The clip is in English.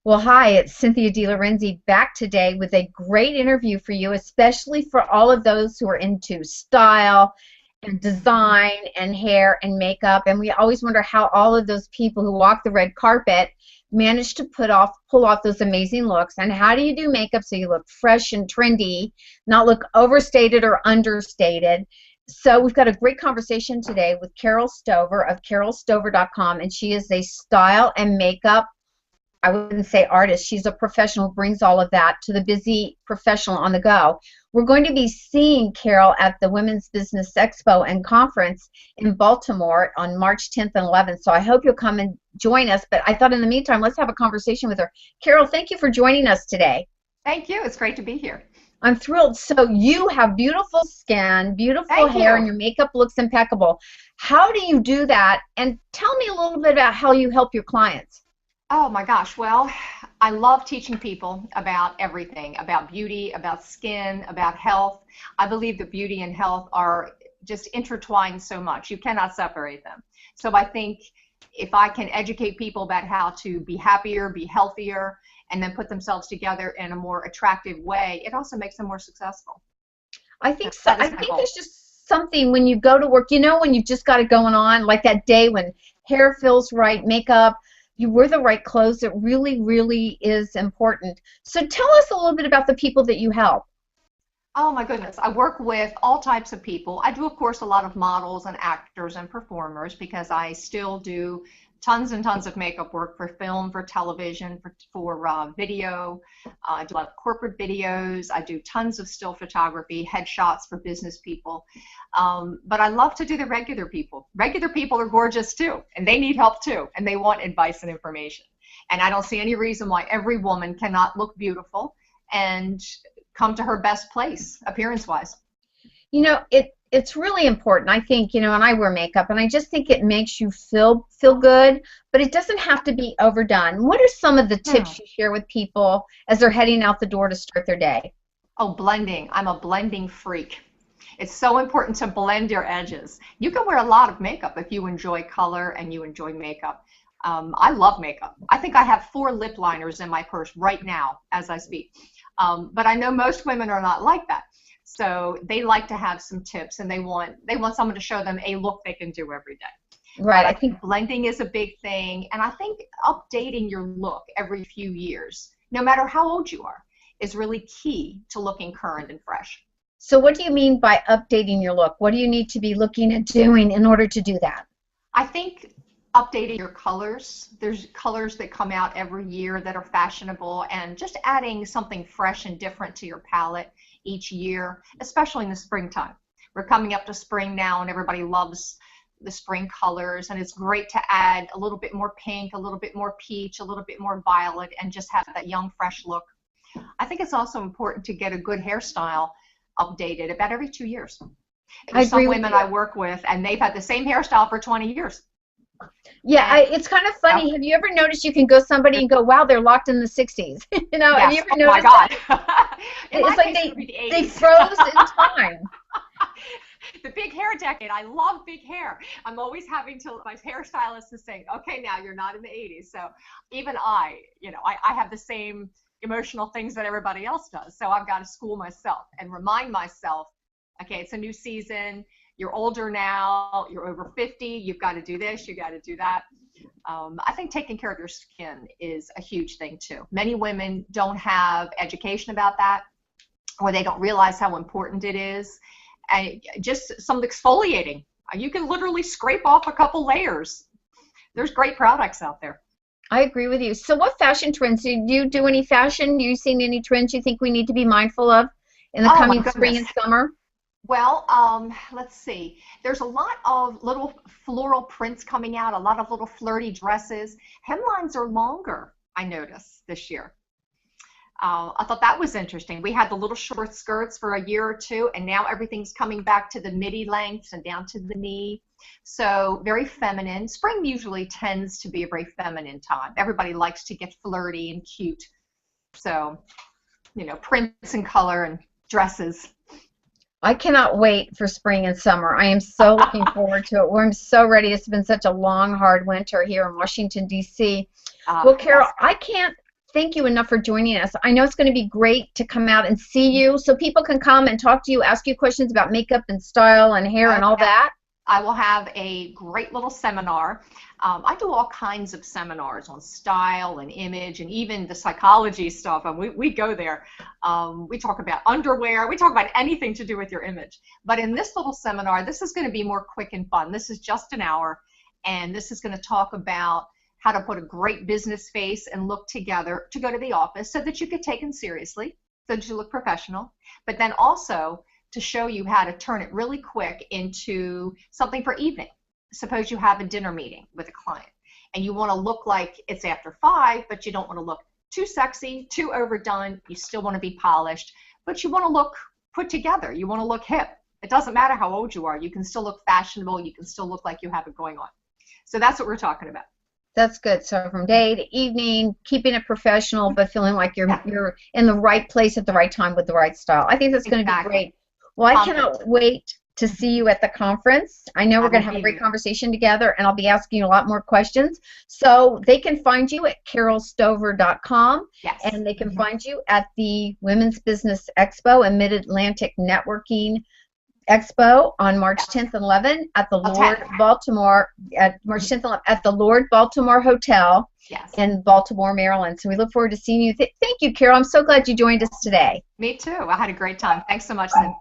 Well, hi, it's Cynthia de Lorenzi back today with a great interview for you, especially for all of those who are into style and design and hair and makeup. And we always wonder how all of those people who walk the red carpet manage to pull off those amazing looks. And how do you do makeup so you look fresh and trendy, not look overstated or understated? So we've got a great conversation today with Carol Stover of carolstover.com, and she is a style and makeup, I wouldn't say artist. She's a professional who brings all of that to the busy professional on the go. We're going to be seeing Carol at the Women's Business Expo and Conference in Baltimore on March 10th and 11th. So I hope you'll come and join us. But I thought in the meantime, let's have a conversation with her. Carol, thank you for joining us today. Thank you. It's great to be here. I'm thrilled. So you have beautiful skin, beautiful hair, and your makeup looks impeccable. How do you do that? And tell me a little bit about how you help your clients. Oh my gosh. Well, I love teaching people about everything, about beauty, about skin, about health. I believe that beauty and health are just intertwined so much. You cannot separate them. So I think if I can educate people about how to be happier, be healthier, and then put themselves together in a more attractive way, it also makes them more successursuccessful. I think so. I think there's just something when you go to work, when you've just got it going on, like that day when hair feels right, makeup, you wear the right clothes. It really, really is important. So tell us a little bit about the people that you help. Oh my goodness. I work with all types of people. I do, of course, a lot of models and actors and performers because I still do tons and tons of makeup work for film, for television, for video. I do a lot of corporate videos. I do tons of still photography, headshots for business people. But I love to do the regular people. Regular people are gorgeous too, and they need help too, and they want advice and information. And I don't see any reason why every woman cannot look beautiful and come to her best place, appearance-wise. It's really important. I think, and I wear makeup, and I just think it makes you feel good, but it doesn't have to be overdone. What are some of the tips you share with people as they're heading out the door to start their day? Oh, blending. I'm a blending freak. It's so important to blend your edges. You can wear a lot of makeup if you enjoy color and you enjoy makeup. I love makeup. I think I have 4 lip liners in my purse right now as I speak. But I know most women are not like that. So they like to have some tips, and they want someone to show them a look they can do every day. Right. I think blending is a big thing, and I think updating your look every few years, no matter how old you are, is really key to looking current and fresh. So what do you mean by updating your look? What do you need to be looking at doing in order to do that? I think updating your colors. There's colors that come out every year that are fashionable, and just adding something fresh and different to your palette each year, especially in the springtime. We're coming up to spring now, and everybody loves the spring colors, and it's great to add a little bit more pink, a little bit more peach, a little bit more violet, and just have that young, fresh look. I think it's also important to get a good hairstyle updated about every 2 years. There's some women I work with, and they've had the same hairstyle for 20 years. Yeah, it's kind of funny. Have you ever noticed you can go somebody and go, wow, they're locked in the 60s? Yes. Have you ever My noticed God. It's like they froze in time. The big hair decade. I love big hair. I'm always having to, my hairstylist is saying, okay, now you're not in the 80s. So even I have the same emotional things that everybody else does. So I've got to school myself and remind myself, okay, it's a new season. You're older now, you're over 50, you've got to do this, you got to do that. I think taking care of your skin is a huge thing too. Many women don't have education about that, or they don't realize how important it is. And just some exfoliating. You can literally scrape off a couple layers. There's great products out there. I agree with you. So what fashion trends? Do you do any fashion? Do you see any trends you think we need to be mindful of in the coming spring and summer? Well, let's see. There's a lot of little floral prints coming out, a lot of little flirty dresses. Hemlines are longer, I noticed, this year. I thought that was interesting. We had the little short skirts for a year or two, and now everything's coming back to the midi lengths and down to the knee. So very feminine. Spring usually tends to be a very feminine time. Everybody likes to get flirty and cute. So, prints and color and dresses. I cannot wait for spring and summer. I am so looking forward to it. I'm so ready. It's been such a long, hard winter here in Washington, D.C. Well, Carol, I can't thank you enough for joining us. I know it's going to be great to come out and see you so people can come and talk to you, ask you questions about makeup and style and hair and all that. I will have a great little seminar. I do all kinds of seminars on style and image and even the psychology stuff, and we go there. We talk about underwear. We talk about anything to do with your image. But in this little seminar, this is going to be more quick and fun. This is just an hour, and this is going to talk about how to put a great business face and look together to go to the office so that you get taken seriously, so that you look professional, but then also to show you how to turn it really quick into something for evening. Suppose you have a dinner meeting with a client and you want to look like it's after 5, but you don't want to look too sexy, too overdone. You still want to be polished, but you want to look put together. You want to look hip. It doesn't matter how old you are. You can still look fashionable. You can still look like you have it going on. So that's what we're talking about. That's good. So from day to evening, keeping it professional, but feeling like you're in the right place at the right time with the right style. I think that's going to be great. Well, I cannot wait to see you at the conference. I know we're going to have a great conversation together, and I'll be asking you a lot more questions. So they can find you at carolstover.com, and they can find you at the Women's Business Expo and Mid-Atlantic Networking Expo on March 10th and 11th at the Lord Baltimore at March 10th and 11th at the Lord Baltimore Hotel in Baltimore, Maryland. So we look forward to seeing you. Thank you, Carol. I'm so glad you joined us today. Me too. I had a great time. Thanks so much, Cynthia.